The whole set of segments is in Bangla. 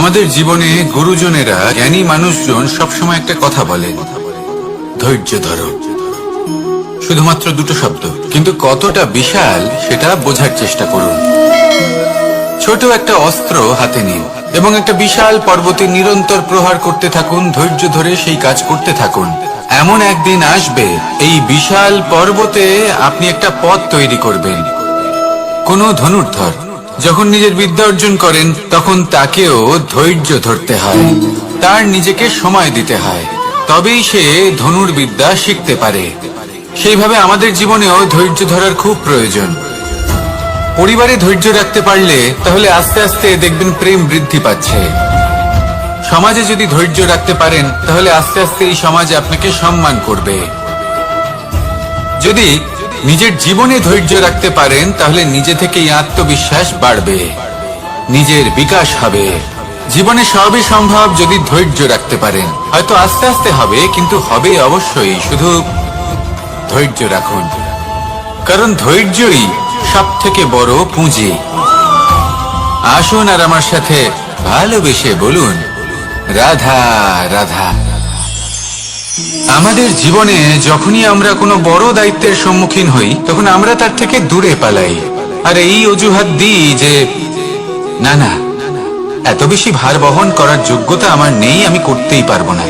আমাদের জীবনে গুরুজনেরা, জ্ঞানী মানুষজন সবসময় একটা কথা বলেন, ধৈর্য ধরো। শুধুমাত্র দুটো শব্দ, কিন্তু কতটা বিশাল সেটা বোঝার চেষ্টা করুন। ছোট একটা অস্ত্র হাতে নিন এবং একটা বিশাল পর্বতে নিরন্তর প্রহার করতে থাকুন। ধৈর্য ধরে সেই কাজ করতে থাকুন। এমন একদিন আসবে, এই বিশাল পর্বতে আপনি একটা পথ তৈরি করবেন। কোনো ধনুর্ধর যখন নিজের বিদ্যা অর্জন করেন, তখন তাকেও ধৈর্য ধরতে হয়, তার নিজেকে সময় দিতে হয়, তবেই সে ধনুর্বিদ্যা শিখতে পারে। সেইভাবে আমাদের জীবনেও ধৈর্য ধরার খুব প্রয়োজন। পরিবারে ধৈর্য রাখতে পারলে তাহলে আস্তে আস্তে দেখবেন প্রেম বৃদ্ধি পাচ্ছে। সমাজে যদি ধৈর্য রাখতে পারেন তাহলে আস্তে আস্তে এই সমাজ আপনাকে সম্মান করবে। যদি নিজের জীবনে ধৈর্য রাখতে পারেন তাহলে নিজে থেকেই আত্মবিশ্বাস বাড়বে, নিজের বিকাশ হবে। জীবনে সবই সম্ভব যদি ধৈর্য রাখতে পারেন। হয়তো আস্তে আস্তে হবে, কিন্তু হবে অবশ্যই। শুধু ধৈর্য রাখুন, কারণ ধৈর্যই সব থেকে বড় পুঁজি। আসুন আর আমার সাথে ভালোবেসে বলুন, রাধা রাধা। আমাদের জীবনে যখনই আমরা কোনো বড় দায়িত্বের সম্মুখীন হই, তখন আমরা তার থেকে দূরে পালাই, আর এই অজুহাত দিই যে না না, এত বেশি ভার বহন করার যোগ্যতা আমার নেই, আমি করতেই পারবো না।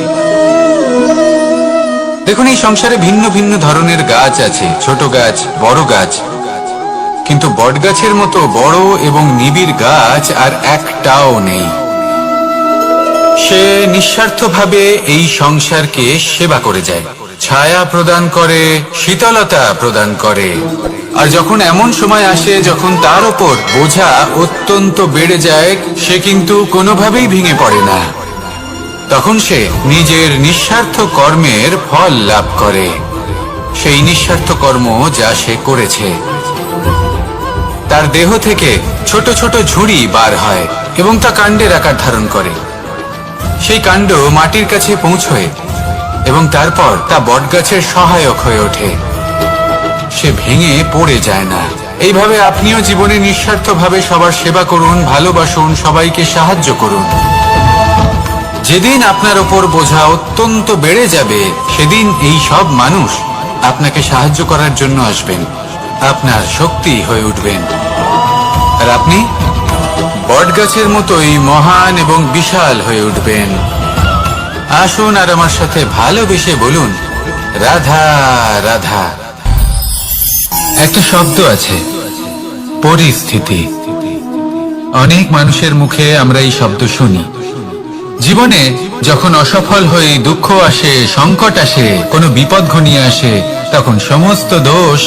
দেখুন, এই সংসারে ভিন্ন ভিন্ন ধরনের গাছ আছে, ছোট গাছ, বড় গাছ, কিন্তু বটগাছের মতো বড় এবং নিবিড় গাছ আর একটাও নেই। সে নিঃস্বার্থভাবে এই সংসারকে সেবা করে যায়, ছায়া প্রদান করে, শীতলতা প্রদান করে। আর যখন এমন সময় আসে যখন তার উপর বোঝা অত্যন্ত বেড়ে যায়, সে কিন্তু কোনোভাবেই ভেঙে পড়ে না। তখন সে নিজের নিঃস্বার্থ কর্মের ফল লাভ করে, সেই নিঃস্বার্থ কর্ম যা সে করেছে। তার দেহ থেকে ছোট ছোট ঝুড়ি বার হয় এবং তা কাণ্ডের আকার ধারণ করে। সেই কাণ্ড মাটির কাছে পৌঁছয় এবং তারপর তা বটগাছের সহায়ক হয়ে ওঠে। সে ভেঙে পড়ে যায় না। এইভাবে আপনিও জীবনে নিঃস্বার্থভাবে সবার সেবা করুন, ভালোবাসুন, সবাইকে সাহায্য করুন। যেদিন আপনার ওপর বোঝা অত্যন্ত বেড়ে যাবে, সেদিন এই সব মানুষ আপনাকে সাহায্য করার জন্য আসবেন, আপনার শক্তি হয়ে উঠবেন, আর আপনি বটগাছের মতোই মহান এবং বিশাল হয়ে উঠবেন। আসুন আর আমার সাথে ভালোবেসে বলুন, রাধা রাধা। একটা শব্দ আছে, পরিস্থিতি। অনেক মানুষের মুখে আমরা এই শব্দ শুনি। জীবনে যখন অসফল হয়ে দুঃখ আসে, সংকট আসে, কোনো বিপদ ঘনিয়ে আসে, তখন সমস্ত দোষ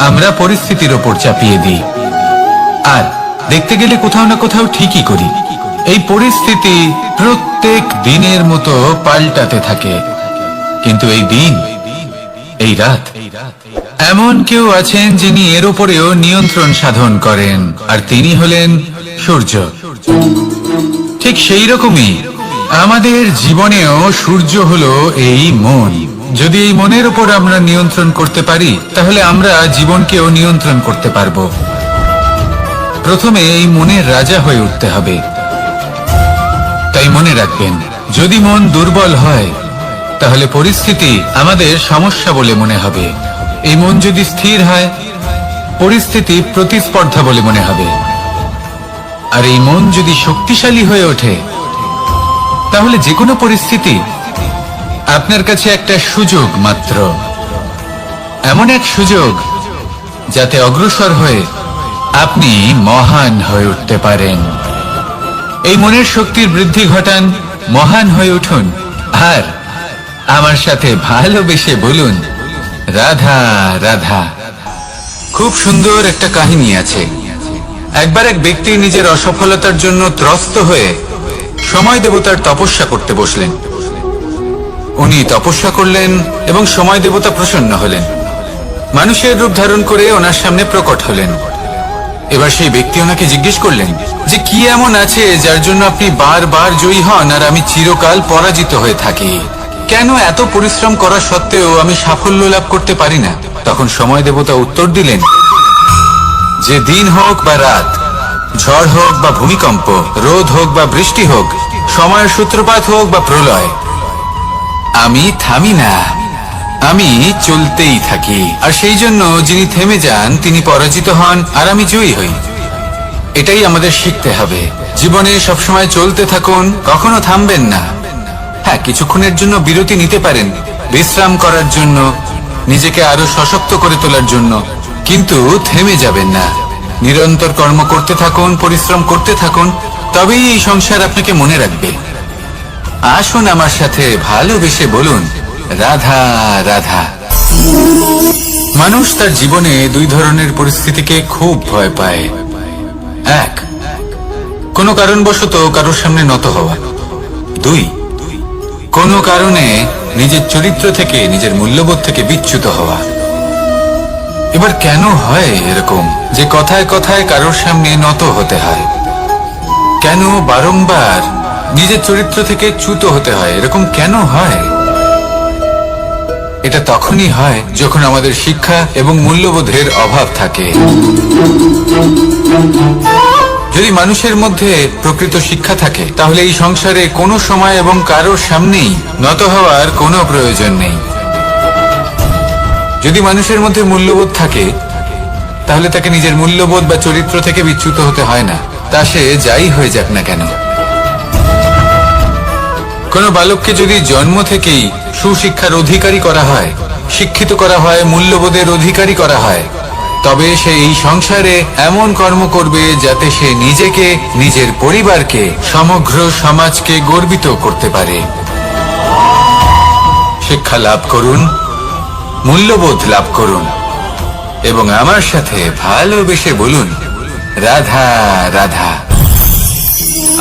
আমরা পরিস্থিতির ওপর চাপিয়ে দিই। আর দেখতে গেলে কোথাও না কোথাও ঠিকই করি। এই পরিস্থিতি প্রত্যেক দিনের মতো পাল্টাতে থাকে, কিন্তু এই দিন, এই রাত, এমন কেউ আছেন যিনি এর উপরেও নিয়ন্ত্রণ সাধন করেন, আর তিনি হলেন সূর্য। ঠিক সেই রকমই আমাদের জীবনেও সূর্য হলো এই মন। যদি এই মনের উপর আমরা নিয়ন্ত্রণ করতে পারি, তাহলে আমরা জীবনকেও নিয়ন্ত্রণ করতে পারবো। প্রথমে এই মনের রাজা হয়ে উঠতে হবে। তাই মনে রাখবেন, যদি মন দুর্বল হয় তাহলে পরিস্থিতি আমাদের সমস্যা বলে মনে হবে। এই মন যদি স্থির হয়, পরিস্থিতি প্রতিস্পর্ধা বলে মনে হবে। আর এই মন যদি শক্তিশালী হয়ে ওঠে, তাহলে যে কোনো পরিস্থিতি আপনার কাছে একটা সুযোগ মাত্র, এমন এক সুযোগ যাতে অগ্রসর হয়ে আপনি মহান হয়ে উঠতে পারেন। এই মনের শক্তির বৃদ্ধি ঘটান, মহান হয়ে উঠুন, আর আমার সাথে ভালোবেসে বলুন, রাধা রাধা। খুব সুন্দর একটা কাহিনী আছে। একবার এক ব্যক্তি নিজের অসফলতার জন্য ত্রস্ত হয়ে সময় দেবতার তপস্যা করতে বসলেন। উনি তপস্যা করলেন এবং সময় দেবতা প্রসন্ন হলেন, মানুষের রূপ ধারণ করে ওনার সামনে প্রকট হলেন। এবার সেই ব্যক্তি ওনাকে জিজ্ঞেস করলেন যে কি এমন আছে যার জন্য আপনি বারবার জয়ী হন আর আমি চিরকাল পরাজিত হয়ে থাকি? কেন এত পরিশ্রম করা সত্ত্বেও আমি সাফল্য লাভ করতে পারি না? তখন সময় দেবতা উত্তর দিলেন যে দিন হোক বা রাত, ঝড় হোক বা ভূমিকম্প, রোদ হোক বা বৃষ্টি হোক, সময়ের সূত্রপাত হোক বা প্রলয়, আমি থামি না, আমি চলতেই থাকি। আর সেই জন্য যিনি থেমে যান তিনি পরাজিত হন, আর আমি জয়ী হই। এটাই আমাদের শিখতে হবে। জীবনে সবসময় চলতে থাকুন, কখনো থামবেন না। হ্যাঁ, কিছুক্ষণের জন্য বিরতি নিতে পারেন, বিশ্রাম করার জন্য, নিজেকে আরো সশক্ত করে তোলার জন্য, কিন্তু থেমে যাবেন না। নিরন্তর কর্ম করতে থাকুন, পরিশ্রম করতে থাকুন, তবেই এই সংসার আপনাকে মনে রাখবে। আসুন আমার সাথে ভালোবেসে বলুন, রাধা রাধা। মানুষ তার জীবনে দুই ধরনের পরিস্থিতিকে খুব ভয় পায়। এক, কোনো কারণবশত কারোর সামনে নত হওয়া। দুই, কোনো কারণে নিজের চরিত্র থেকে, নিজের মূল্যবোধ থেকে বিচ্যুত হওয়া। এবার কেন হয় এরকম যে কথায় কথায় কারোর সামনে নত হতে হয়? কেন বারংবার নিজের চরিত্র থেকে চ্যুত হতে হয়? এরকম কেন হয়? এটা তখনই হয় যখন আমাদের শিক্ষা এবং মূল্যবোধের অভাব থাকে। যদি মানুষের মধ্যে প্রকৃত শিক্ষা থাকে, তাহলে এই সংসারে কোনো সময় এবং কারোর সামনেই নত হওয়ার কোনো প্রয়োজন নেই। যদি মানুষের মধ্যে মূল্যবোধ থাকে, তাহলে তাকে নিজের মূল্যবোধ বা চরিত্র থেকে বিচ্যুত হতে হয় না, তা সে যাই হয়ে যাক না কেন। কোনো বালককে যদি জন্ম থেকেই সুশিক্ষার অধিকারী করা হয়, শিক্ষিত করা হয়, মূল্যবোধের অধিকারী করা হয়, তবে সে এই সংসারে এমন কর্ম করবে যাতে সে নিজেকে, নিজের পরিবারকে, সমগ্র সমাজকে গর্বিত করতে পারে। শিক্ষা লাভ করুন, মূল্যবোধ লাভ করুন, এবং আমার সাথে ভালোবেসে বলুন, রাধা রাধা।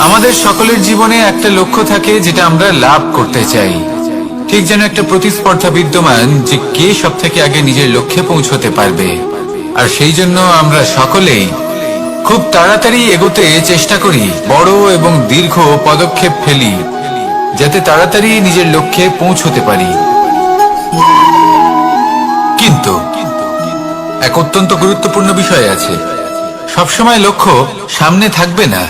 আমাদের সকলের জীবনে একটা লক্ষ্য থাকে যেটা আমরা লাভ করতে চাই। ঠিক যেন একটা প্রতিস্পর্ধা বিদ্যমান যে কে সব থেকে আগে নিজের লক্ষ্যে পৌঁছতে পারবে। আর সেই জন্য আমরা সকলেই খুব তাড়াতাড়ি এগোতে চেষ্টা করি, বড় এবং দীর্ঘ পদক্ষেপ ফেলি, যাতে তাড়াতাড়ি নিজের লক্ষ্যে পৌঁছতে পারি। কিন্তু এক অত্যন্ত গুরুত্বপূর্ণ বিষয় আছে। সবসময় লক্ষ্য সামনে থাকবে না,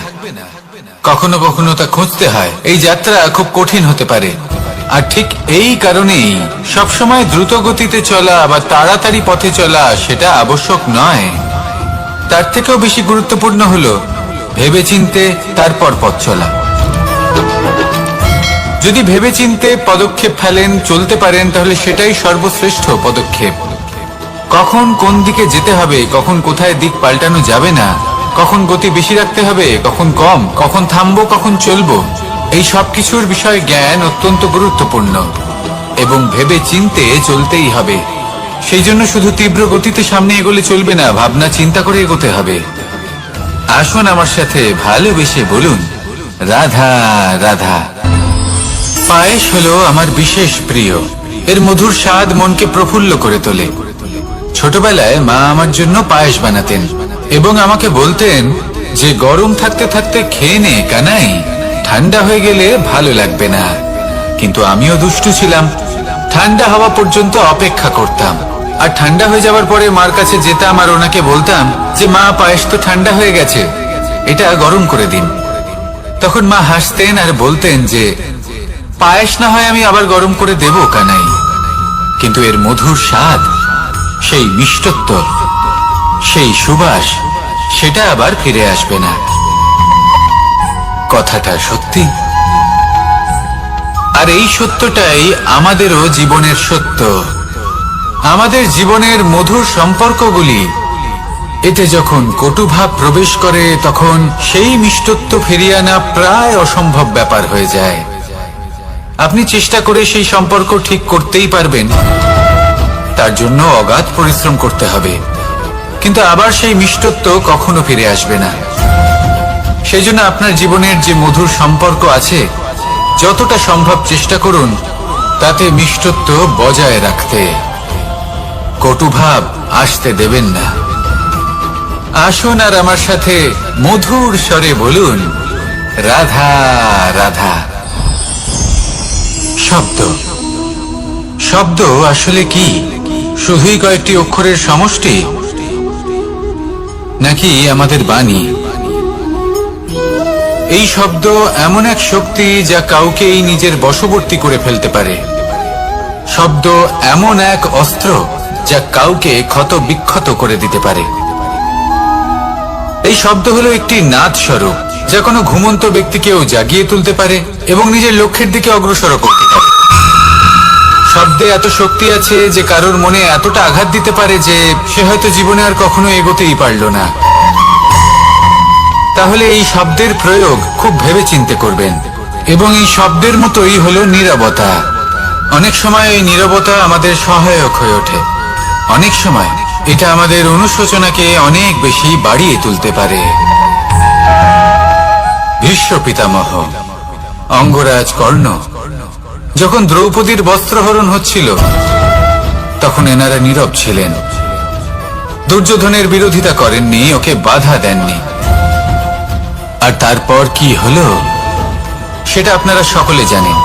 কখনো কখনো তা খুঁজতে হয়। এই যাত্রা খুব কঠিন হতে পারে, আর ঠিক এই কারণেই সবসময় দ্রুত গতিতে চলা বা তাড়াতাড়ি পথে চলা সেটা আবশ্যক নয়। তার থেকেও বেশি গুরুত্বপূর্ণ হলো ভেবেচিন্তে তারপর পথ চলা। যদি ভেবেচিন্তে পদক্ষেপ ফেলেন, চলতে পারেন, তাহলে সেটাই সর্বশ্রেষ্ঠ পদক্ষেপ। কখন কোন দিকে যেতে হবে, কখন কোথায় দিক পাল্টানো যাবে না, কখন গতি বেশি রাখতে হবে, কখন কম, কখন থামবো, কখন চলবো, এই সব কিছুর বিষয়ে জ্ঞান অত্যন্ত গুরুত্বপূর্ণ এবং ভেবে চিন্তে চলতেই হবে। সেই জন্য শুধু তীব্র গতিতে সামনে এগোলে চলবে না, ভাবনা চিন্তা করে এগোতে হবে। আসুন আমার সাথে ভালোবেসে বলুন, রাধা রাধা। পায়েস হলো আমার বিশেষ প্রিয়। এর মধুর স্বাদ মনকে প্রফুল্ল করে তোলে। ছোটবেলায় মা আমার জন্য পায়েস বানাতেন এবং আমাকে বলতেন যে গরম থাকতে থাকতে খেয়ে নে কানাই, ঠান্ডা হয়ে গেলে ভালো লাগবে না। কিন্তু আমিও দুষ্টু ছিলাম, ঠান্ডা হওয়া পর্যন্ত অপেক্ষা করতাম, আর ঠান্ডা হয়ে যাওয়ার পরে মার কাছে যেতাম আর ওনাকে বলতাম যে মা, পায়েস তো ঠান্ডা হয়ে গেছে, এটা গরম করে দিন। তখন মা হাসতেন আর বলতেন যে পায়েস না হয় আমি আবার গরম করে দেব কানাই, কিন্তু এর মধুর স্বাদ, সেই মিষ্টত্ব, সেই সুবাস, সেটা আবার ফিরে আসবে না। কথাটা সত্যি, আর এই সত্যটাই আমাদেরও জীবনের সত্য। আমাদের জীবনের মধুর সম্পর্কগুলি, এতে যখন কটুভাব প্রবেশ করে, তখন সেই মিষ্টত্ব ফিরিয়ে আনা প্রায় অসম্ভব ব্যাপার হয়ে যায়। আপনি চেষ্টা করে সেই সম্পর্ক ঠিক করতেই পারবেন, তার জন্য অগাধ পরিশ্রম করতে হবে, কিন্তু আবার সেই মিষ্টত্ব কখনো ফিরে আসবে না। সেই জন্য আপনার জীবনের যে মধুর সম্পর্ক আছে, যতটা সম্ভব চেষ্টা করুন তাতে মিষ্টত্ব বজায় রাখতে। কটুভাব আসতে দেবেন না। আসুন আর আমার সাথে মধুর স্বরে বলুন, রাধা রাধা। শব্দ, শব্দ আসলে কি? শুধুই কয়েকটি অক্ষরের সমষ্টি, নাকি আমাদের বাণী, এই শব্দ এমন এক শক্তি যা কাউকে এই নিজের বশবর্তী করে ফেলতে পারে। শব্দ এমন এক অস্ত্র যা কাউকে ক্ষত বিক্ষত করে দিতে পারে। এই শব্দ হলো একটি নাদ স্বরূপ যা কোনো ঘুমন্ত ব্যক্তিকেও জাগিয়ে তুলতে পারে এবং নিজের লক্ষ্যের দিকে অগ্রসর করতে পারে। শব্দে এত শক্তি আছে যে কারোর মনে এতটা আঘাত দিতে পারে যে সে হয়তো জীবনে আর কখনো এগোতেই পারল না। তাহলে এই শব্দের প্রয়োগ খুব ভেবেচিন্তে করবেন। এবং এই শব্দের মতোই হলো নীরবতা। অনেক সময় এই নীরবতা আমাদের সহায়ক হয়ে ওঠে। অনেক সময় এটা আমাদের অনুশোচনাকে অনেক বেশি বাড়িয়ে তুলতে পারে। ভীষ্ম পিতামহ, অঙ্গরাজ কর্ণ যখন দ্রৌপদীর বস্ত্রহরণ হচ্ছিল তখন এনারা নীরব ছিলেন। দুর্যোধনের বিরোধিতা করেননি, ওকে বাধা দেননি। আর তারপর কি হলো সেটা আপনারা সকলে জানেন।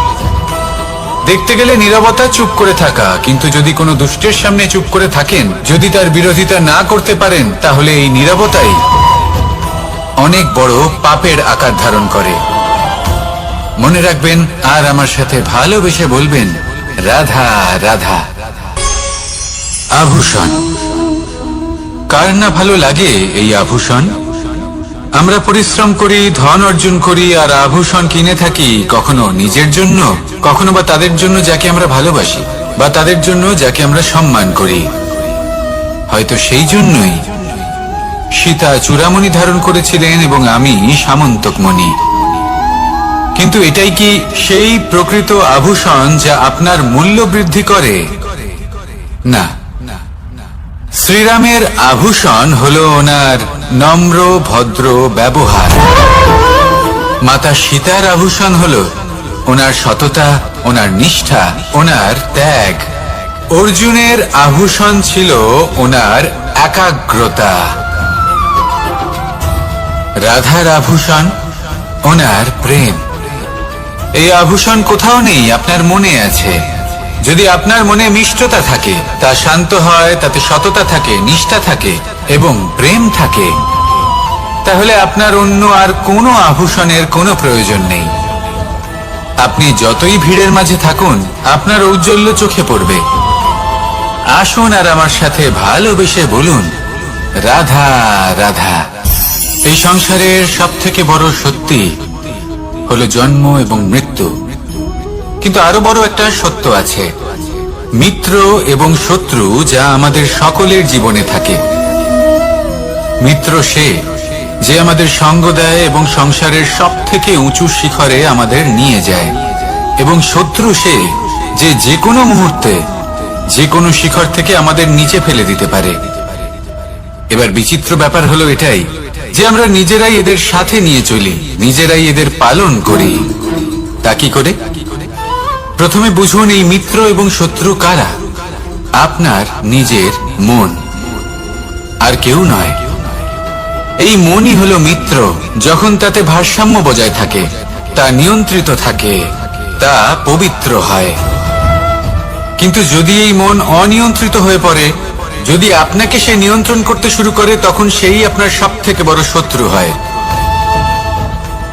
দেখতে গেলে নীরবতা চুপ করে থাকা, কিন্তু যদি কোনো দুষ্টের সামনে চুপ করে থাকেন, যদি তার বিরোধিতা না করতে পারেন, তাহলে এই নীরবতাই অনেক বড় পাপের আকার ধারণ করে। মনে রাখবেন আর আমার সাথে ভালোবেসে বলবেন, রাধা রাধা। আভূষণ, কার না ভালো লাগে এই আভূষণ? আমরা পরিশ্রম করি, ধন অর্জন করি আর আভূষণ কিনে থাকি, কখনো নিজের জন্য, কখনো বা তাদের জন্য যাকে আমরা ভালোবাসি, বা তাদের জন্য যাকে আমরা সম্মান করি। হয়তো সেই জন্যই সীতা চূড়ামণি ধারণ করেছিলেন এবং আমি সামন্তকমণি। কিন্তু এটাই কি সেই প্রকৃত আভূষণ যা আপনার মূল্য বৃদ্ধি করে? না। শ্রীরামের আভূষণ হলো ওনার নম্র ভদ্র ব্যবহার। মাতা সীতার আভূষণ হলো ওনার সততা, ওনার নিষ্ঠা, ওনার ত্যাগ। অর্জুনের আভূষণ ছিল ওনার একাগ্রতা। রাধার আভূষণ ওনার প্রেম। এই আভূষণ কোথাও নেই, আপনার মনে আছে। যদি আপনার মনে মিষ্টতা থাকে, তা শান্ত হয়, তাতে সততা থাকে, নিষ্ঠা থাকে এবং প্রেম থাকে, তাহলে আপনার অন্য আর কোনো আভূষণের কোনো প্রয়োজন নেই। আপনি যতই ভিড়ের মাঝে থাকুন, আপনার ঔজ্জ্বল্য চোখে পড়বে। আসুন আর আমার সাথে ভালোবেসে বলুন, রাধা রাধা। এই সংসারের সব থেকে বড় সত্যি হলো জন্ম এবং মৃত্যু, কিন্তু আরো বড় একটা সত্য আছে, মিত্র এবং শত্রু, যা আমাদের সকলের জীবনে থাকে। মিত্র সে যে আমাদের সঙ্গ দেয় এবং সংসারের সব থেকে উঁচু শিখরে আমাদের নিয়ে যায়, এবং শত্রু সে যে যে কোনো মুহূর্তে যে কোনো শিখর থেকে আমাদের নিচে ফেলে দিতে পারে। এবার বিচিত্র ব্যাপার হলো এটাই যে আমরা নিজেরাই এদের সাথে নিয়ে চলি, নিজেরাই এদের পালন করি। তা কি করে? প্রথমে বুঝুন এই মিত্র এবং শত্রু কারা। আপনার নিজের মন, আর কেউ নয়। এই মনই হলো মিত্র যখন তাতে ভারসাম্য বজায় থাকে, তা নিয়ন্ত্রিত থাকে, তা পবিত্র হয়। কিন্তু যদি এই মন অনিয়ন্ত্রিত হয়ে পড়ে, যদি আপনাকে সে নিয়ন্ত্রণ করতে শুরু করে, তখন সেই আপনার সব থেকে বড় শত্রু হয়।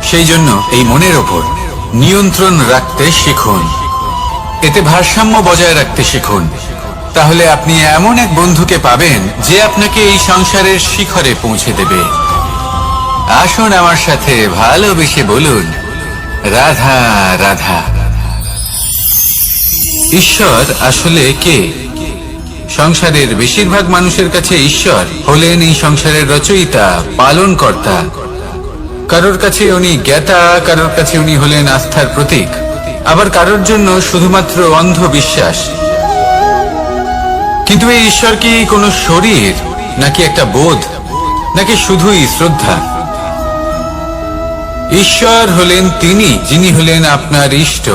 সেই জন্য এই মনের ওপর নিয়ন্ত্রণ রাখতে শিখুন, এতে ভারসাম্য বজায় রাখতে শিখুন। তাহলে আপনি এমন এক বন্ধুকে পাবেন যে আপনাকে এই সংসারের শিখরে পৌঁছে দেবে। আসুন আমার সাথে ভালোবেসে বলুন, রাধা রাধা। ঈশ্বর আসলে কে? সংসারের বেশিরভাগ মানুষের কাছে ঈশ্বর হলেন এই সংসারের রচয়িতা, পালনকর্তা। কারোর কাছে উনি জ্ঞাতা, কারোর কাছে উনি হলেন আস্থার প্রতীক, আবার কারোর জন্য শুধুমাত্র অন্ধ বিশ্বাস। কিন্তু এই ঈশ্বর কি কোনো শরীর, নাকি একটা বোধ, নাকি শুধুই শ্রদ্ধা? ঈশ্বর হলেন তিনি যিনি হলেন আপনার ইষ্ট।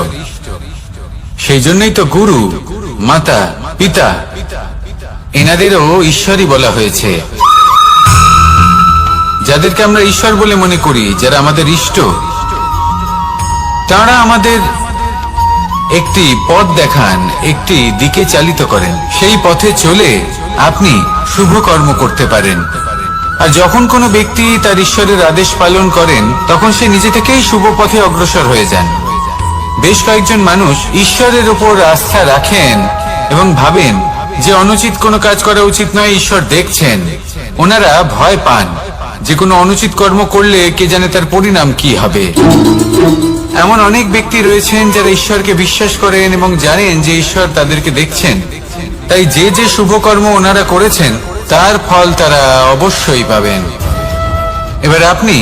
সেই জন্যই তো গুরু, মাতা, পিতা এনাদেরও ঈশ্বরই বলা হয়েছে। যাদেরকে আমরা ঈশ্বর বলে মনে করি, যারা আমাদের ইষ্ট, তারা আমাদের একটি পথ দেখান, একটি দিকে চালিত করেন। সেই পথে চলে আপনি শুভ কর্ম করতে পারেন, আর যখন কোনো ব্যক্তি তার ঈশ্বরের আদেশ পালন করেন তখন সে নিজে থেকেই শুভ পথে অগ্রসর হয়ে যান। বেশ কয়েকজন মানুষ ঈশ্বরের উপর আস্থা রাখেন এবং ভাবেন যে অনুচিত কোনো কাজ করা উচিত নয়, ঈশ্বর দেখছেন। ওনারা ভয় পান যে কোনো অনুচিত কর্ম করলে কে জানে তার পরিণাম কি হবে। এমন অনেক ব্যক্তি রয়েছেন যারা ঈশ্বরকে বিশ্বাস করেন এবং জানেন যে ঈশ্বর তাদেরকে দেখছেন, তাই যে যে শুভ কর্ম ওনারা করেছেন তার ফল তারা অবশ্যই পাবেন। এবার আপনি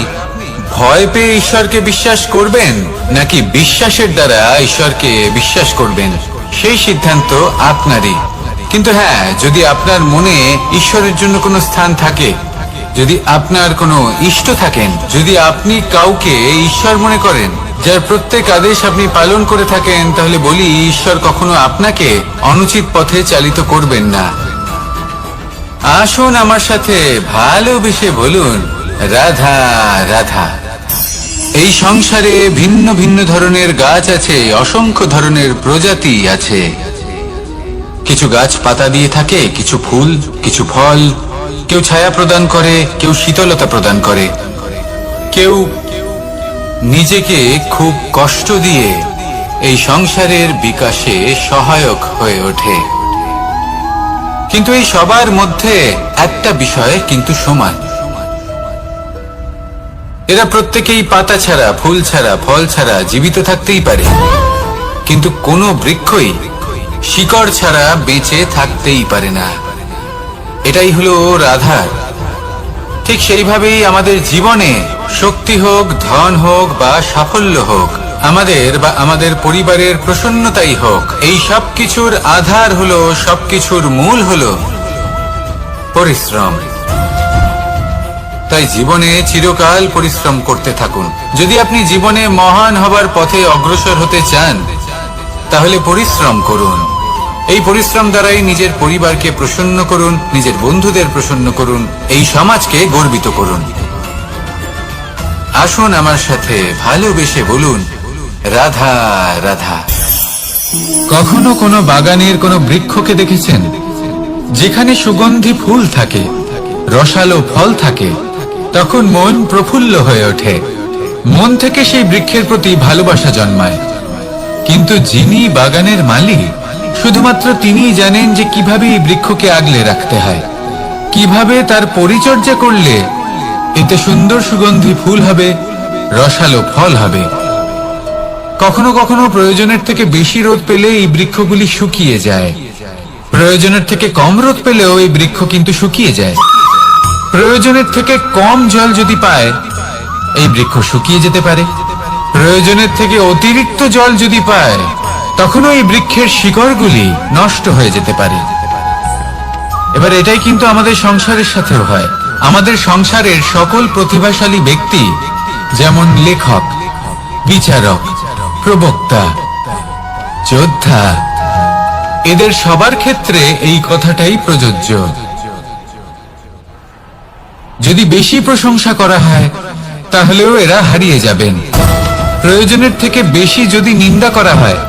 ভয় পেয়ে ঈশ্বরকে বিশ্বাস করবেন নাকি বিশ্বাসের দ্বারা ঈশ্বরকে বিশ্বাস করবেন, সেই সিদ্ধান্ত আপনারই। কিন্তু হ্যাঁ, যদি আপনার মনে ঈশ্বরের জন্য কোনো স্থান থাকে, যদি আপনার কোনো ইষ্ট থাকেন, যদি আপনি কাউকে ঈশ্বর মনে করেন যার প্রত্যেক আদেশ আপনি পালন করে থাকেন, তাহলে বলি ঈশ্বর কখনো আপনাকে অনুচিত পথে চালিত করবেন না। আসুন আমার সাথে ভালোবেসে বলুন, রাধা রাধা। এই সংসারে ভিন্ন ভিন্ন ধরনের গাছ আছে, অসংখ্য ধরনের প্রজাতি আছে। কিছু গাছ পাতা দিয়ে থাকে, কিছু ফুল, কিছু ফল। কেউ ছায়া প্রদান করে, কেউ শীতলতা প্রদান করে, কেউ নিজেকে খুব কষ্ট দিয়ে এই সংসারের বিকাশে সহায়ক হয়ে ওঠে। কিন্তু এই সবার মধ্যে একটা বিষয় কিন্তু সমান, এরা প্রত্যেকেই পাতা ছাড়া, ফুল ছাড়া, ফল ছাড়া জীবিত থাকতেই পারে, কিন্তু কোনো বৃক্ষই শিকড় ছাড়া বেঁচে থাকতেই পারে না। এটাই হলো রাধার। ঠিক সেইভাবেই আমাদের জীবনে শক্তি হোক, ধন হোক বা সাফল্য হোক, আমাদের বা আমাদের পরিবারের প্রসন্নতাই হোক, এই সব কিছুর আধার হলো, সবকিছুর মূল হলো পরিশ্রম। তাই জীবনে চিরকাল পরিশ্রম করতে থাকুন। যদি আপনি জীবনে মহান হবার পথে অগ্রসর হতে চান, তাহলে পরিশ্রম করুন। এই পরিশ্রম দ্বারাই নিজের পরিবারকে প্রসন্ন করুন, নিজের বন্ধুদের প্রসন্ন করুন, এই সমাজকে গর্বিত করুন। আসুন আমার সাথে ভালোবেসে বলুন, রাধা রাধা। কখনো কোনো বাগানের কোনো বৃক্ষকে দেখেছেন যেখানে সুগন্ধি ফুল থাকে, রসালো ফল থাকে? তখন মন প্রফুল্ল হয়ে ওঠে, মন থেকে সেই বৃক্ষের প্রতি ভালোবাসা জন্মায়। কিন্তু যিনি বাগানের মালিক, শুধুমাত্র তিনিই জানেন যে কিভাবে এই বৃক্ষকে আগলে রাখতে হয়, কিভাবে তার পরিচর্যা করলে এতে সুন্দর সুগন্ধি ফুল হবে, রসালো ফল হবে। কখনো কখনো প্রয়োজনের থেকে বেশি রোদ পেলে এই বৃক্ষগুলি শুকিয়ে যায়, প্রয়োজনের থেকে কম রোদ পেলেও এই বৃক্ষ কিন্তু শুকিয়ে যায়। প্রয়োজনের থেকে কম জল যদি পায়, এই বৃক্ষ শুকিয়ে যেতে পারে। প্রয়োজনের থেকে অতিরিক্ত জল যদি পায়, তখনও এই বৃক্ষের শিকড়গুলি নষ্ট হয়ে যেতে পারে। এবার এটাই কিন্তু আমাদের সংসারের সাথেও হয়। আমাদের সংসারের সকল প্রতিভাশালী ব্যক্তি, যেমন লেখক, বিচারক, প্রবক্তা, যোদ্ধা, এদের সবার ক্ষেত্রে এই কথাটাই প্রযোজ্য। যদি বেশি প্রশংসা করা হয়, তাহলেও এরা হারিয়ে যাবেন। প্রয়োজনের থেকে বেশি যদি নিন্দা করা হয়,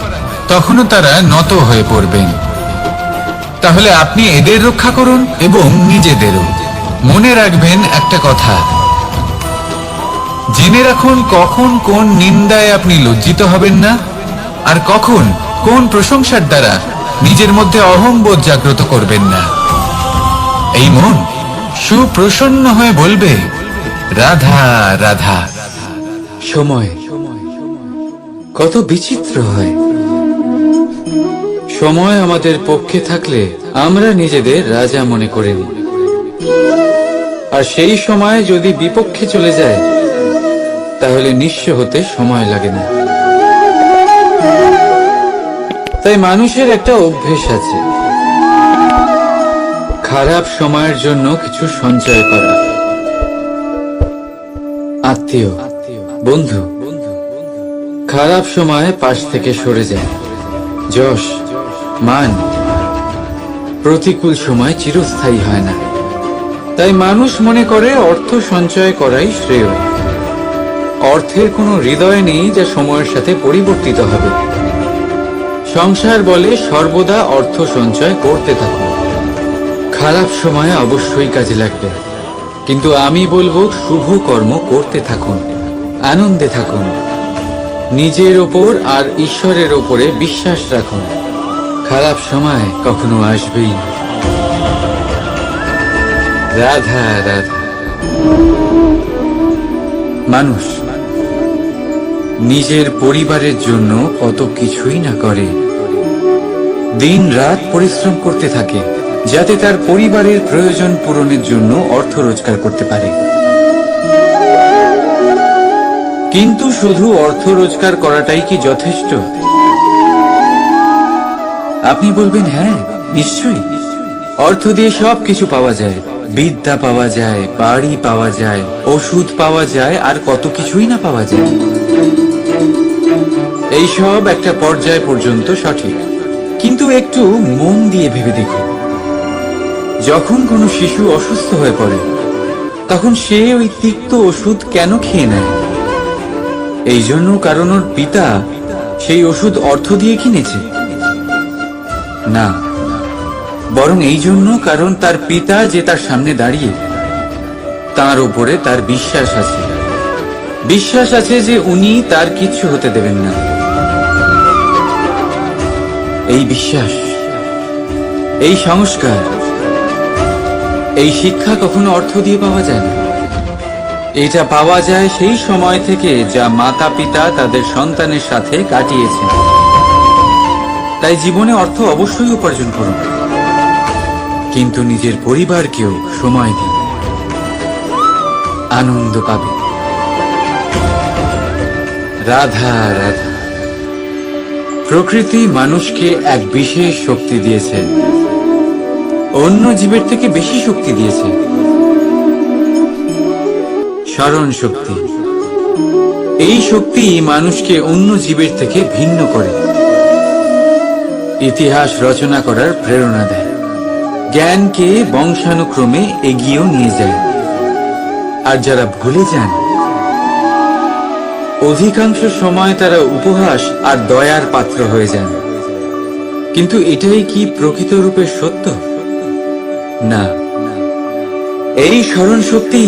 তখনও তারা নত হয়ে পড়বেন। তাহলে আপনি এদের রক্ষা করুন এবং নিজেদেরও। মনে রাখবেন একটা কথা, জেনে রাখুন কখন কোন নিন্দায় আপনি লজ্জিত হবেন না, আর কখন কোন প্রশংসার দ্বারা নিজের মধ্যে অহংবোধ জাগ্রত করবেন না। এই মন সুপ্রসন্ন হয়ে বলবে, রাধা রাধা। সময় কত বিচিত্র হয়। সময় আমাদের পক্ষে থাকলে আমরা নিজেদের রাজা মনে করে নিই, আর সেই সময় যদি বিপক্ষে চলে যায়, তাহলে নিঃস্ব হতে সময় লাগে না। তাই মানুষের একটা অভ্যেস আছে, খারাপ সময়ের জন্য কিছু সঞ্চয় করা। আত্মীয়, বন্ধু খারাপ সময়ে পাশ থেকে সরে যায়। যশ, মান প্রতিকূল সময় চিরস্থায়ী হয় না। তাই মানুষ মনে করে অর্থ সঞ্চয় করাই শ্রেয়। অর্থের কোনো হৃদয় নেই যা সময়ের সাথে পরিবর্তিত হবে। সংসার বলে সর্বদা অর্থ সঞ্চয় করতে থাকুন, খারাপ সময়ে অবশ্যই কাজে লাগবে, কিন্তু আমি বলবো শুভ কর্ম করতে থাকুন, আনন্দে থাকুন, নিজের ওপর আর ঈশ্বরের ওপরে বিশ্বাস রাখুন। খারাপ সময় কখনো আসবেই না। রাধা রাধা। মানুষ নিজের পরিবারের জন্য কত কিছুই না করে, দিন রাত পরিশ্রম করতে থাকে যাতে তার পরিবারের প্রয়োজন পূরণের জন্য অর্থ রোজগার করতে পারে। কিন্তু শুধু অর্থ রোজগার করাটাই কি যথেষ্ট? আপনি বলবেন হ্যাঁ, নিশ্চয়ই। অর্থ দিয়ে সবকিছু পাওয়া যায়, বিদ্যা পাওয়া যায়, বাড়ি পাওয়া যায়, ওষুধ পাওয়া যায়, আর কত কিছুই না পাওয়া যায়। এইসব একটা পর্যায় পর্যন্ত সঠিক, কিন্তু একটু মন দিয়ে ভেবে দেখুন, যখন কোনো শিশু অসুস্থ হয়ে পড়ে তখন সে ওই তিক্ত ওষুধ কেন খেয়ে নেয়? এই জন্য কারণ ওর পিতা সেই ওষুধ অর্থ দিয়ে কিনেছে? না, বরং এই জন্য কারণ তার পিতা যে তার সামনে দাঁড়িয়ে, তার উপরে তার বিশ্বাস আছে। বিশ্বাস আছে যে উনি তার কিচ্ছু হতে দেবেন না। এই বিশ্বাস, এই সংস্কার, এই শিক্ষা কখনো অর্থ দিয়ে পাওয়া যায় না। এটা পাওয়া যায় সেই সময় থেকে যা মাতা পিতা তাদের সন্তানের সাথে কাটিয়েছেন। তাই জীবনে অর্থ অবশ্যই উপার্জন করুন, কিন্তু নিজের পরিবারকেও সময় দিন, আনন্দ পাবে। রাধা রাধা। প্রকৃতি মানুষকে এক বিশেষ শক্তি দিয়েছে, অন্য জীবের থেকে বেশি শক্তি দিয়েছে। স্মরণ শক্তি। এই শক্তি মানুষকে অন্য জীবের থেকে ভিন্ন করে, ইতিহাস রচনা করার প্রেরণা দেয়, জ্ঞানকে বংশানুক্রমে এগিয়েও নিয়ে যায়। আর যারা ভুলে যান, অধিকাংশ সময় তারা উপহাস আর দয়ার পাত্র হয়ে যান। কিন্তু এটাই কি প্রকৃত রূপে সত্য? না। এই স্মরণ শক্তি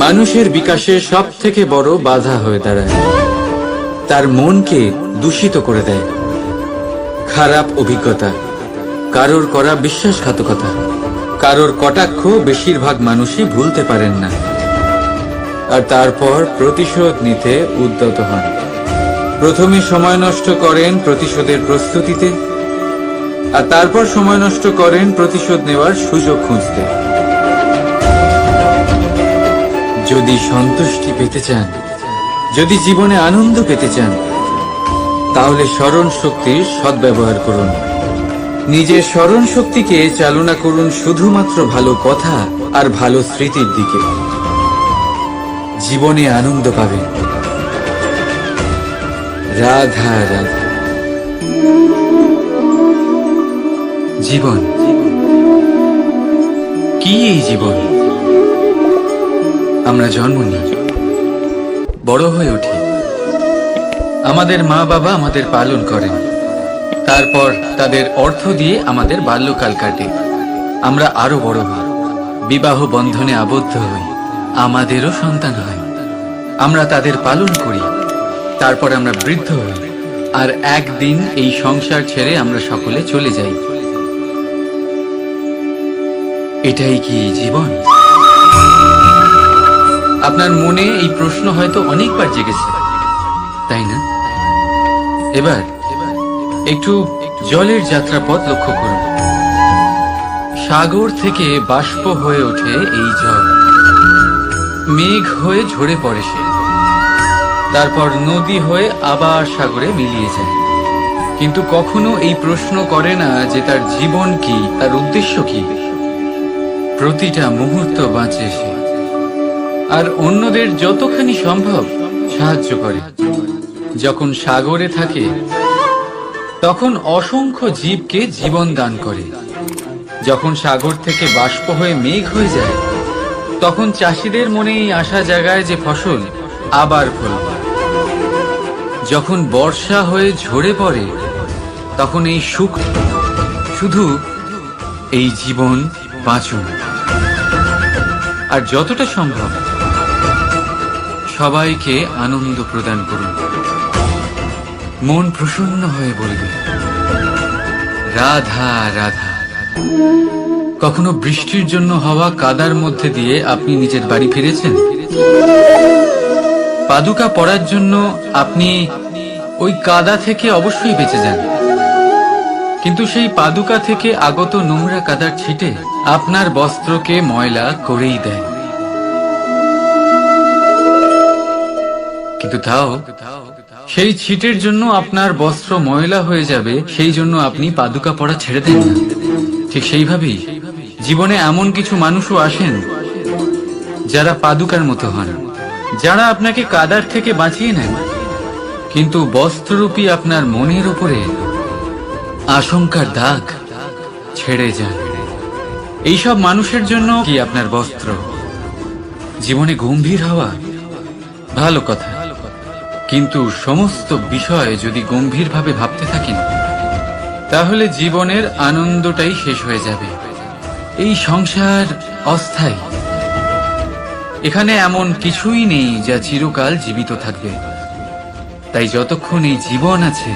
মানুষের বিকাশের সব থেকে বড় বাধা হয়ে দাঁড়ায়, তার মনকে দূষিত করে দেয়। খারাপ অভিজ্ঞতা, কারোর করা বিশ্বাসঘাতকতা, কারোর কটাক্ষ বেশিরভাগ মানুষই ভুলতে পারেন না, আর তারপর প্রতিশোধ নিতে উদ্যত হন। প্রথমে সময় নষ্ট করেন প্রতিশোধের প্রস্তুতিতে, আর তারপর সময় নষ্ট করেন প্রতিশোধ নেওয়ার সুযোগ খুঁজতে। যদি সন্তুষ্টি পেতে চান, যদি জীবনে আনন্দ পেতে চান, তাহলে স্মরণ শক্তির সদ্ব্যবহার করুন। নিজের স্মরণ শক্তিকে চালনা করুন শুধুমাত্র ভালো কথা আর ভালো স্মৃতির দিকে। জীবনে আনন্দ পাবেন। রাধা রাধা। জীবন কি? এই জীবন আমরা জন্ম নিই, বড় হয়ে উঠি, আমাদের মা বাবা আমাদের পালন করেন, তারপর তাদের অর্থ দিয়ে আমাদের বাল্যকাল কাটে, আমরা আরো বড় হই, বিবাহ বন্ধনে আবদ্ধ হই, আমাদেরও সন্তান হয়, আমরা তাদের পালন করি, তারপর আমরা বৃদ্ধ হই, আর একদিন এই সংসার ছেড়ে আমরা সকলে চলে যাই। এটাই কি জীবন? আপনার মনে এই প্রশ্ন হয়তো অনেকবার জেগেছে, তাই না? এবার একটু জলের যাত্রাপথ লক্ষ্য করুন। সাগর থেকে বাষ্প হয়ে ওঠে এই জল, মেঘ হয়ে ঝরে পড়ে সে, তারপর নদী হয়ে আবার সাগরে মিলিয়ে যায়। কিন্তু কখনো এই প্রশ্ন করে না যে তার জীবন কি, তার উদ্দেশ্য কি। প্রতিটা মুহূর্ত বাঁচে সে, আর অন্যদের যতখানি সম্ভব সাহায্য করে। যখন সাগরে থাকে তখন অসংখ্য জীবকে জীবন দান করে। যখন সাগর থেকে বাষ্প হয়ে মেঘ হয়ে যায় তখন চাষিদের মনে এই আশা জাগায় যে ফসল আবার ফলবে। যখন বর্ষা হয়ে ঝরে পড়ে তখন এই সুখ, শুধু এই জীবন বাঁচুন। আর যতটা সম্ভব সবাইকে আনন্দ প্রদান করুন। মন প্রসন্ন হয়ে বলবে রাধা রাধা। কখনো বৃষ্টির জন্য হওয়া কাদার মধ্যে দিয়ে আপনি নিজের বাড়ি ফিরেছেন? পাদুকা পরার জন্য আপনি ওই কাদা থেকে অবশ্যই বেঁচে যান, কিন্তু সেই পাদুকা থেকে আগত নোংরা কাদার ছিটে আপনার বস্ত্রকে ময়লা করেই দেয়। কিন্তু তাও সেই ছিটের জন্য আপনার বস্ত্র ময়লা হয়ে যাবে, সেই জন্য আপনি পাদুকা পরা ছেড়ে দেন না। ঠিক সেইভাবেই জীবনে এমন কিছু মানুষও আসেন যারা পাদুকার মতো হন, যারা আপনাকে কাদার থেকে বাঁচিয়ে নেন, কিন্তু বস্ত্ররূপী আপনার মনের উপরে আশঙ্কার দাগ ছেড়ে যান। এইসব মানুষের জন্য কি আপনার বস্ত্র? জীবনে গম্ভীর হওয়া ভালো কথা, কিন্তু সমস্ত বিষয় যদি গম্ভীরভাবে ভাবতে থাকেন তাহলে জীবনের আনন্দটাই শেষ হয়ে যাবে। এই সংসার অস্থায়ী, এখানে এমন কিছুই নেই যা চিরকাল জীবিত থাকবে। তাই যতক্ষণ এই জীবন আছে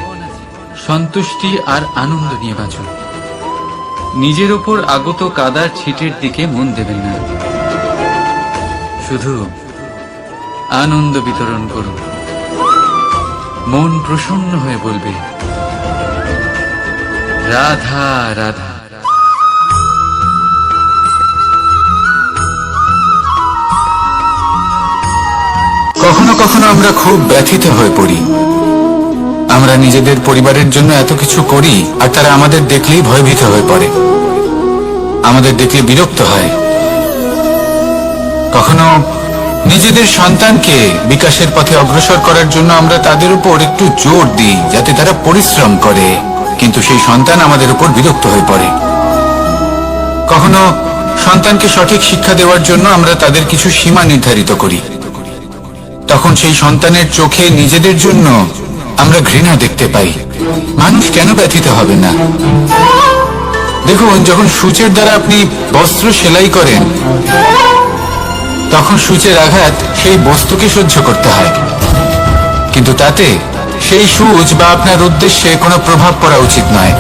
সন্তুষ্টি আর আনন্দ নিয়ে বাঁচুন। নিজের ওপর আগত কাদার ছিটের দিকে মন দেবেন না, শুধু আনন্দ বিতরণ করুন। মন প্রসন্ন হয়ে বলবে রাধা রাধা। কখনো কখনো আমরা খুব ব্যথিত হয়ে পড়ি। আমরা নিজেদের পরিবারের জন্য এত কিছু করি আর তারা আমাদের দেখলেই ভয়ভীত হয়ে পড়ে, আমাদের দেখলে বিরক্ত হয়। কখনো নিজেদের সন্তানকে বিকাশের পথে অগ্রসর করার জন্য আমরা তাদের উপর একটু জোর দিই যাতে তারা পরিশ্রম করে, কিন্তু সেই সন্তান আমাদের উপর বিরক্ত হয়ে পড়ে। কখনো সন্তানকে সঠিক শিক্ষা দেওয়ার জন্য আমরা তাদের কিছু সীমা নির্ধারিত করি, তখন সেই সন্তানের চোখে নিজেদের জন্য আমরা ঘৃণা দেখতে পাই। মানুষ কেন ব্যথিত হবে না? দেখুন, যখন সূচের দ্বারা আপনি বস্ত্র সেলাই করেন তখন সূচের আঘাত সেই বস্তুকে সহ্য করতে হয়, কিন্তু তাতে সেই সূচ বা আপনার উদ্দেশ্যে কোনো প্রভাব পড়া উচিত নয়,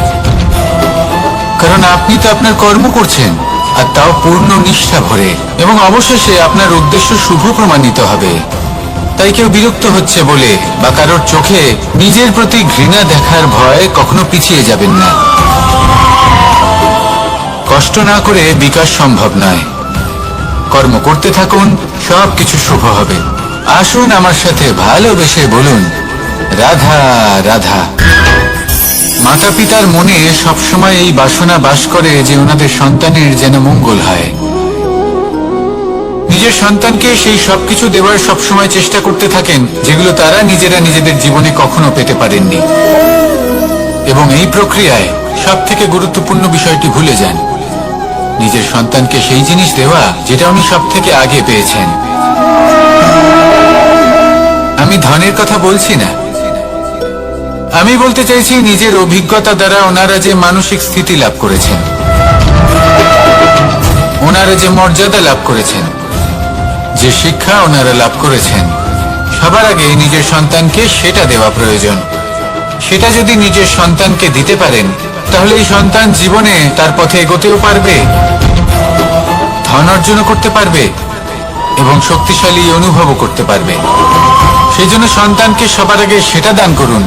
কারণ আপনি তো আপনার কর্ম করছেন, আর তাও পূর্ণ নিষ্ঠা ভরে, এবং অবশেষে আপনার উদ্দেশ্য শুভ প্রমাণিত হবে। তাই কেউ বিরক্ত হচ্ছে বলে বা কারোর চোখে নিজের প্রতি ঘৃণা দেখার ভয় কখনো পিছিয়ে যাবেন না। কষ্ট না করে বিকাশ সম্ভব নয়। কর্ম করতে থাকুন, সবকিছু শুভ হবে। আসুন আমার সাথে ভালোবেসে বলুন রাধা রাধা। মাতা পিতার মনে সবসময় এই বাসনা বাস করে যে ওনাদের সন্তানের যেন মঙ্গল হয়। নিজের সন্তানকে সেই সবকিছু দেওয়ার সবসময় চেষ্টা করতে থাকেন যেগুলো তারা নিজেরা নিজেদের জীবনে কখনো পেতে পারেননি, এবং এই প্রক্রিয়ায় সব থেকে গুরুত্বপূর্ণ বিষয়টি ভুলে যান, নিজের সন্তানকে সেই জিনিস দেওয়া যেটা উনি সব থেকে আগে পেয়েছেন। আমি ধনের কথা বলছি না, আমি বলতে চাইছি নিজের অভিজ্ঞতা দ্বারা ওনারা যে মানসিক স্থিতি লাভ করেছেন, ওনারা যে মর্যাদা লাভ করেছেন, যে শিক্ষা ওনারা লাভ করেছেন, সবার আগে নিজের সন্তানকে সেটা দেওয়া প্রয়োজন। সেটা যদি নিজের সন্তানকে দিতে পারেন তাহলে এই সন্তান জীবনে তার পথে এগোতেও পারবে, ধন অর্জন করতে পারবে এবং শক্তিশালী অনুভবও করতে পারবে। সেই জন্য সন্তানকে সবার আগে সেটা দান করুন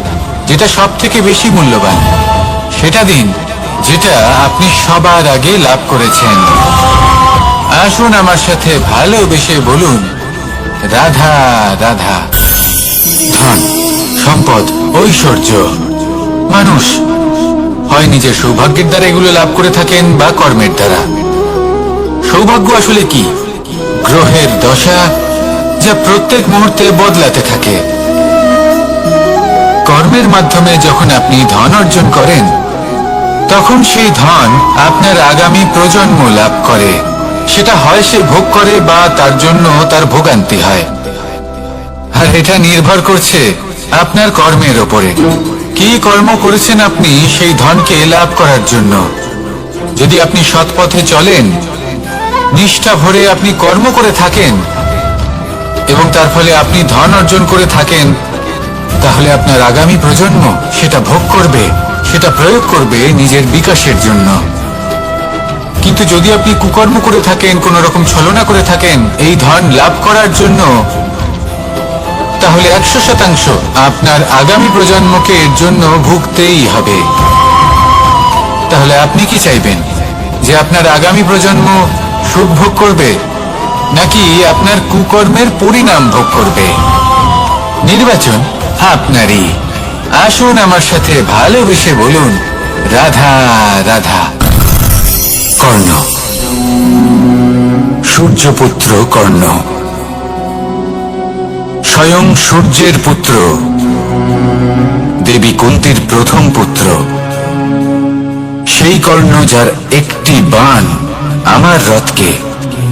যেটা সব থেকে বেশি মূল্যবান। সেটা দিন যেটা আপনি সবার আগে লাভ করেছেন। আসুন আমার সাথে ভালোবেসে বলুন রাধা রাধা। ধন, সম্পদ, ঐশ্বর্য, মানুষ হয় নিজের সৌভাগ্যের দ্বারা এগুলো লাভ করে থাকেন বা কর্মের দ্বারা। সৌভাগ্য আসলে কি? গ্রহের দশা যা প্রত্যেক মুহূর্তে বদলাতে থাকে। কর্মের মাধ্যমে যখন আপনি ধন অর্জন করেন তখন সেই ধন আপনার আগামী প্রজন্ম লাভ করে। সেটা হয় সে ভোগ করে বা তার জন্য তার ভোগান্তি হয়, আর এটা নির্ভর করছে আপনার কর্মের ওপরে। কি কর্ম করেছেন আপনি সেই ধনকে লাভ করার জন্য? যদি আপনি সৎ পথে চলেন নিষ্ঠা ভরে আপনি কর্ম করে থাকেন এবং তার ফলে আপনি ধন অর্জন করে থাকেন, তাহলে আপনার আগামী প্রজন্ম সেটা ভোগ করবে, সেটা প্রয়োগ করবে নিজের বিকাশের জন্য। কিন্তু যদি আপনি কুকর্ম করে থাকেন, কোন রকম ছলনা করে থাকেন এই ধন লাভ করার জন্য, তাহলে 100% আপনার আগামী প্রজন্মকে এর জন্য ভুগতেই হবে। তাহলে আপনি কি চাইবেন, যে আপনার আগামী প্রজন্ম সুখ ভোগ করবে নাকি আপনার কুকর্মের পরিণাম ভোগ করবে? নির্বাচন আপনারই। আসুন আমার সাথে ভালোবেসে বলুন, রাধা রাধা। কর্ণ, সূর্যপুত্র কর্ণ, স্বয়ং সূর্যের পুত্র, দেবী কুন্তীর প্রথম পুত্র। সেই কর্ণ যার একটি বাণ আমার রথকে,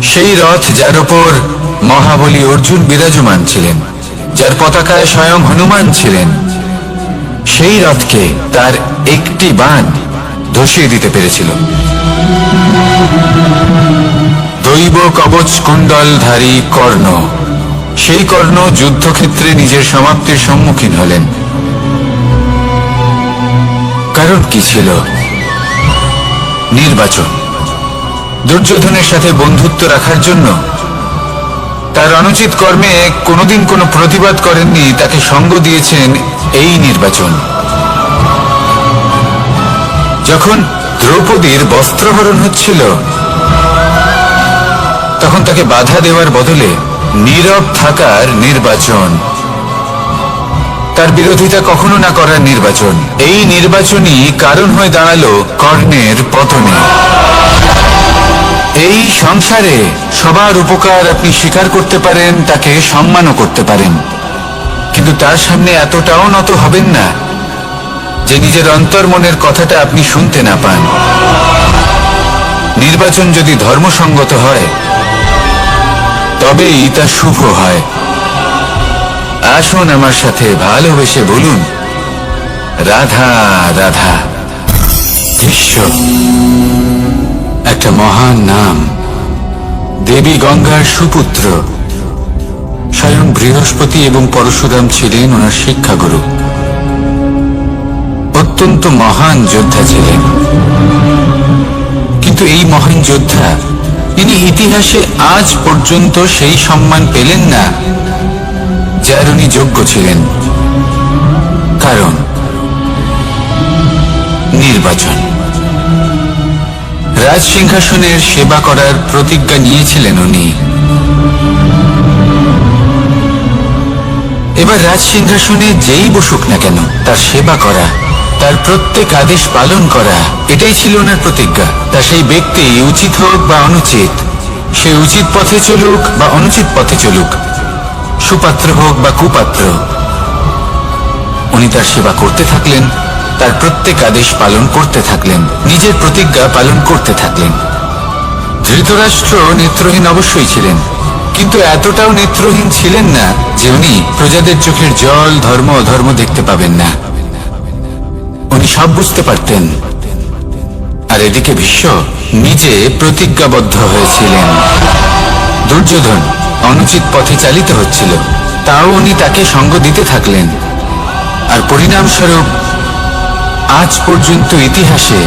সেই রথ যার উপর মহাবলী অর্জুন বিরাজমান ছিলেন, যার পতাকায় স্বয়ং হনুমান ছিলেন, সেই রথকে তার একটি বাণ ধসিয়ে দিতে পেরেছিল। দৈব কবচ কুণ্ডলধারী কর্ণ, সেই কর্ণ যুদ্ধক্ষেত্রে নিজের সমাপ্তির সম্মুখীন হলেন। কারণ কি ছিল? নির্বাচন। দুর্যোধনের সাথে বন্ধুত্ব রাখার জন্য, তার অনুচিত কর্মে কোনোদিন কোনো প্রতিবাদ করেননি, তাকে সঙ্গ দিয়েছেন এই নির্বাচন। যখন দ্রৌপদীর বস্ত্রহরণ হচ্ছিল, তখন তাকে বাধা দেওয়ার বদলে নীরব থাকার নির্বাচন, তার বিরোধিতা কখনো না করার নির্বাচন। এই নির্বাচনই কারণ হয়ে দাঁড়ালো কর্ণের পতনে। এই সংসারে সবার উপকার আপনি স্বীকার করতে পারেন, তাকে সম্মানও করতে পারেন, কিন্তু তার সামনে এতটাও নত হবেন না যে নিজের অন্তর মনের কথাটা আপনি শুনতে না পান। নির্বাচন যদি ধর্মসঙ্গত হয়, তবেই তা শুভ হয়। আসুন আমার সাথে ভালোবেসে বলুন, রাধা রাধা। ভীষ্ম, একটা মহান নাম, দেবী গঙ্গার সুপুত্র। স্বয়ং বৃহস্পতি এবং পরশুরাম ছিলেন ওনার শিক্ষাগুরু। অত্যন্ত মহান যোদ্ধা ছিলেন, কিন্তু এই মহান যোদ্ধা, তিনি ইতিহাসে আজ পর্যন্ত সেই সম্মান পেলেন না যার উনি যোগ্য ছিলেন। কারণ নির্বাচন। রাজ সিংহাসনের সেবা করার প্রতিজ্ঞা নিয়েছিলেন উনি। এবার রাজ সিংহাসনে যেই বসুক না কেন, তার সেবা করা, তার প্রত্যেক আদেশ পালন করা, এটাই ছিল ওনার প্রতিজ্ঞা। তা সেই ব্যক্তি উচিত হোক বা অনুচিত, সে উচিত পথে চলুক বা অনুচিত পথে চলুক, সুপাত্র হোক বা কুপাত্র, উনি তার সেবা করতে থাকলেন, তার প্রত্যেক আদেশ পালন করতে থাকলেন, নিজের প্রতিজ্ঞা পালন করতে থাকলেন। ধৃতরাষ্ট্র নেত্রহীন অবশ্যই ছিলেন, কিন্তু এতটাও নেত্রহীন ছিলেন না যে উনি প্রজাদের চোখের জল, ধর্ম অধর্ম দেখতে পাবেন না। উনি সব বুঝতে পারতেন। আর এদিকে ভীষ্ম নিজে প্রতিজ্ঞাবদ্ধ হয়েছিলেন। দুর্যোধন অনুচিত পথে চালিত হচ্ছিল, তাও উনি তাকে সঙ্গ দিতে থাকলেন। আর পরিণামস্বরূপ আজ পর্যন্ত ইতিহাসে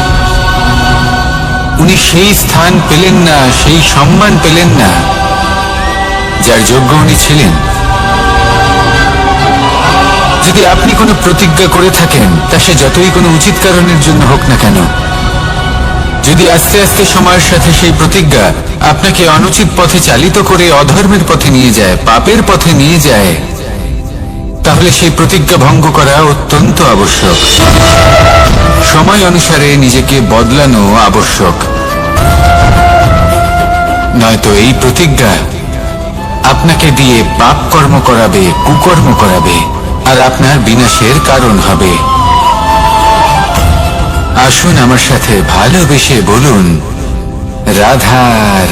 উনি সেই স্থান পেলেন না, সেই সম্মান পেলেন না যার যোগ্য উনি ছিলেন। যদি আপনি কোনো প্রতিজ্ঞা করে থাকেন, তা সে যতই কোনো উচিত কারণের জন্য হোক না কেন, যদি আস্তে আস্তে সময়ের সাথে সেই প্রতিজ্ঞা আপনাকে অনুচিত পথে চালিত করে অধর্মের পথে নিয়ে যায়, পাপের পথে নিয়ে যায়, তাহলে সেই প্রতিজ্ঞা ভঙ্গ করা অত্যন্ত আবশ্যক। সময় অনুসারে নিজেকে বদলানো আবশ্যক, নয়তো এই প্রতিজ্ঞা আপনাকে দিয়ে পাপ কর্ম করাবে, কুকর্ম করাবে, আর আপনার বিনাশের কারণ হবে। আসুন আমার সাথে ভালোবেসে বলুন, রাধা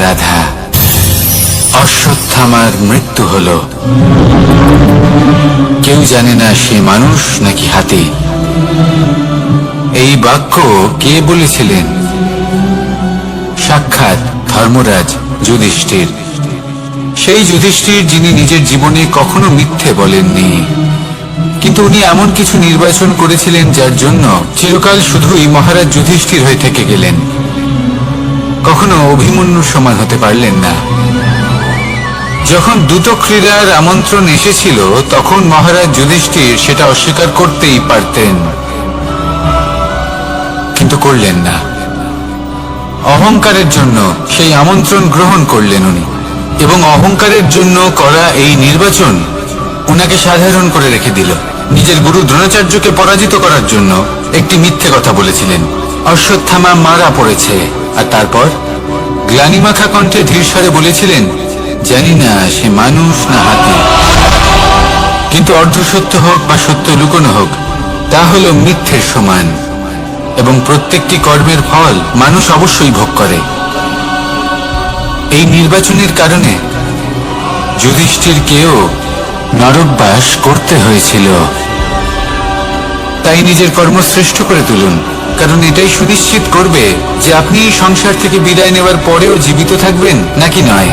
রাধা। অশ্বত্থামার মৃত্যু হলো। কেউ জানে না সে মানুষ নাকি হাতি। এই বাক্য কে বলেছিলেন? সাক্ষাৎ ধর্মরাজ যুধিষ্ঠির। সেই যুধিষ্ঠির যিনি নিজের জীবনে কখনো মিথ্যে বলেননি, কিন্তু উনি এমন কিছু নির্বাচন করেছিলেন যার জন্য চিরকাল শুধুই মহারাজ যুধিষ্ঠির হয়ে থেকে গেলেন, কখনো অভিমন্যুর সমান হতে পারলেন না। যখন দ্রুত ক্রীড়ার আমন্ত্রণ এসেছিল তখন মহারাজ যুধিষ্ঠির সেটা অস্বীকার করতেই পারতেন, কিন্তু করলেন না। অহংকারের জন্য সেই আমন্ত্রণ গ্রহণ করলেন উনি, এবং অহংকারের জন্য করা এই নির্বাচন উনাকে সাধারণ করে রেখে দিল। নিজের গুরু দ্রোণাচার্যকে পরাজিত করার জন্য একটি মিথ্যে কথা বলেছিলেন। অশ্বত্থামা মারা পড়েছে, আর তারপর গ্লানিমাখা কণ্ঠে ধীরস্বরে বলেছিলেন, জানি না সে মানুষ না হাতি, কিন্তু অর্ধসত্য হোক বা সত্য লুকোনো হোক, তা হলো মিথ্যের সমান, এবং প্রত্যেকটি কর্মের ফল মানুষ অবশ্যই ভোগ করে। এই নির্বাচনের কারণে যুধিষ্ঠিরকেও নরকবাস করতে হয়েছিল। তাই নিজের কর্ম শ্রেষ্ঠ করে তুলুন, কারণ এটাই সুনিশ্চিত করবে যে আপনি এই সংসার থেকে বিদায় নেওয়ার পরেও জীবিত থাকবেন নাকি নয়।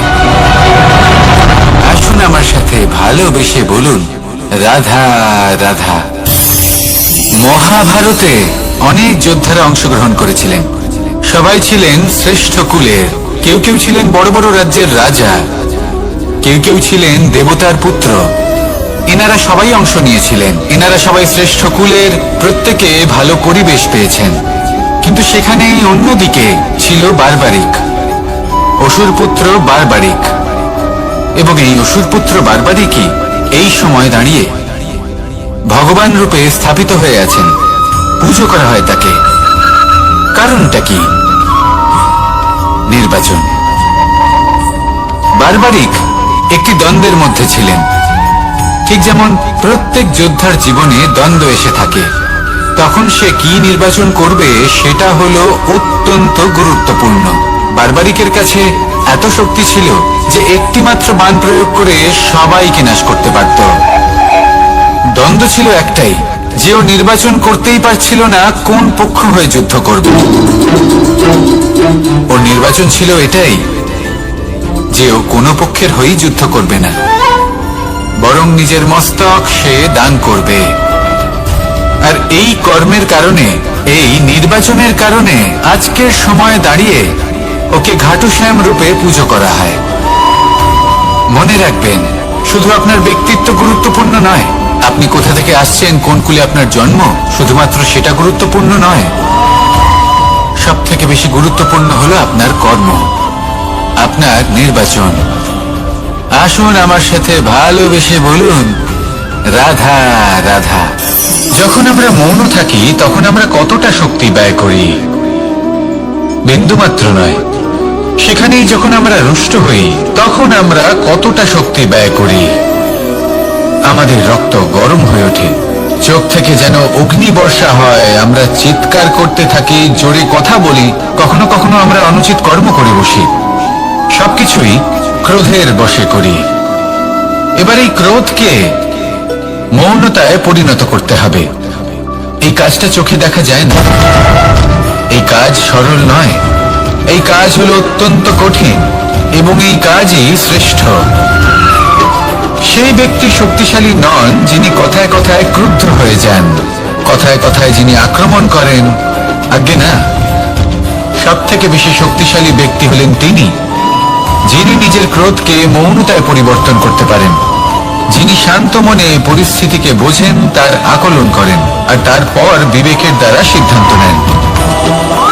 আসুন আমার সাথে ভালোবেসে বলুন, রাধা রাধা। মহাভারতে অনেক যোদ্ধারা অংশগ্রহণ করেছিলেন। সবাই ছিলেন শ্রেষ্ঠ কুলের। কেউ কেউ ছিলেন বড় বড় রাজ্যের রাজা, কেউ কেউ ছিলেন দেবতার পুত্র। এনারা সবাই অংশ নিয়েছিলেন। এনারা সবাই শ্রেষ্ঠ কুলের, প্রত্যেকে ভালো পরিবেশ পেয়েছেন। কিন্তু সেখানে অন্যদিকে ছিল বারবারিক, অসুরপুত্র বারবারিক। এবং এই অসুরপুত্র বারবারিকই এই সময় দাঁড়িয়ে ভগবান রূপে স্থাপিত হয়ে আছেন। পুজো করা হয় তাকে। কারণটা কি? নির্বাচন। বারবারিক একটি দ্বন্দ্বের মধ্যে ছিলেন, ঠিক যেমন প্রত্যেক যোদ্ধার জীবনে দ্বন্দ্ব এসে থাকে। তখন সে কি নির্বাচন করবে সেটা হলো অত্যন্ত গুরুত্বপূর্ণ। বারবারিকের কাছে এত শক্তি ছিল যে একটি মাত্র বাণ প্রয়োগ করে সবাইকে নাশ করতে পারত। দ্বন্দ্ব ছিল একটাই, যে ও নির্বাচন করতেই পারছিল না কোন পক্ষ হয়ে যুদ্ধ করবে। ওর নির্বাচন ছিল এটাই যে ও কোনো পক্ষের হয়েই যুদ্ধ করবে না, বরং নিজের মস্তক সে দান করবে। আর এই কর্মের কারণে, এই নির্বাচনের কারণে আজকের সময়ে দাঁড়িয়ে ওকে ঘাটুশ্যাম রূপে পুজো করা হয়। মনে রাখবেন, শুধু আপনার ব্যক্তিত্ব গুরুত্বপূর্ণ নয়, আপনি কোথা থেকে আসছেন, কোন কুলে আপনার জন্ম, শুধুমাত্র সেটা গুরুত্বপূর্ণ নয়। সব থেকে বেশি গুরুত্বপূর্ণ হলো আপনার কর্ম, আপনার নির্বাচন। আসুন আমার সাথে ভালোবেসে বলুন, রাধা রাধা। যখন আমরা মৌন থাকি তখন আমরা কতটা শক্তি ব্যয় করি, বিন্দুমাত্র নয়। সেখানেই যখন আমরা রুষ্ট হই তখন আমরা কতটা শক্তি ব্যয় করি। আমাদের রক্ত গরম হয়ে ওঠে, চোখ থেকে যেন অগ্নি বর্ষা হয়। আমরা চিৎকার করতে থাকি, জোরে কথা বলি, কখনো কখনো আমরা অনুচিত কর্ম করে বসি। সবকিছুই ক্রোধের বশে করি। এবার এই ক্রোধকে মৌনতায় পরিণত করতে হবে। এই কাজটা চোখে দেখা যায় না, এই কাজ সরল নয়, এই কাজ হলো অত্যন্ত কঠিন, এবং এই কাজই শ্রেষ্ঠ। সেই ব্যক্তি শক্তিশালী নন যিনি কথায় কথায় ক্রুদ্ধ হয়ে যান, কথায় কথায় যিনি আক্রমণ করেন। আজ্ঞে না, সব থেকে বেশি শক্তিশালী ব্যক্তি হলেন তিনি যিনি নিজের ক্রোধকে মৌনতায় পরিবর্তন করতে পারেন, যিনি শান্ত মনে পরিস্থিতিকে বোঝেন, তার আকলন করেন, আর তারপর বিবেকের দ্বারা সিদ্ধান্ত নেন।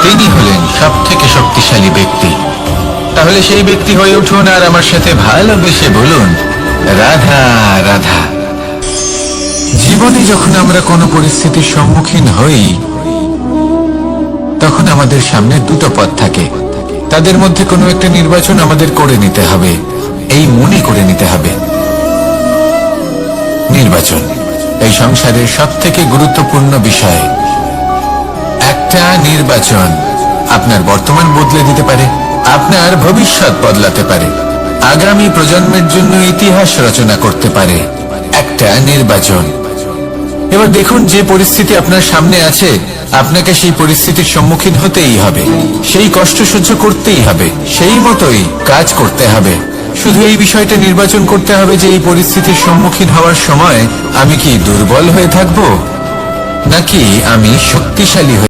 তিনি হলেন সব থেকে শক্তিশালী ব্যক্তি। তাহলে সেই ব্যক্তি হয়ে উঠুন আর আমার সাথে ভালোবেসে বলুন, রাধা রাধা। জীবনে যখন আমরা কোনো পরিস্থিতির সম্মুখীন হই তখন আমাদের সামনে দুটো পথ থাকে। তাদের মধ্যে কোনো একটা নির্বাচন আমাদের করে নিতে হবে, এই মনে করে নিতে হবে। নির্বাচন এই সংসারের সব থেকে গুরুত্বপূর্ণ বিষয়। একটা নির্বাচন আপনার বর্তমান বদলে দিতে পারে, আপনার ভবিষ্যৎ বদলাতে পারে, আগামী প্রজন্মের জন্য ইতিহাস রচনা করতে পারে। একটা নির্বাচন। এবার দেখুন, যে পরিস্থিতি আপনার সামনে আছে, আপনাকে সেই পরিস্থিতির সম্মুখীন হতেই হবে, সেই কষ্ট সহ্য করতেই হবে, সেই মতোই কাজ করতে হবে। শুধু এই বিষয়টা নির্বাচন করতে হবে যে এই পরিস্থিতির সম্মুখীন হওয়ার সময় আমি কি দুর্বল হয়ে থাকবো নাকি আমি শক্তিশালী হয়ে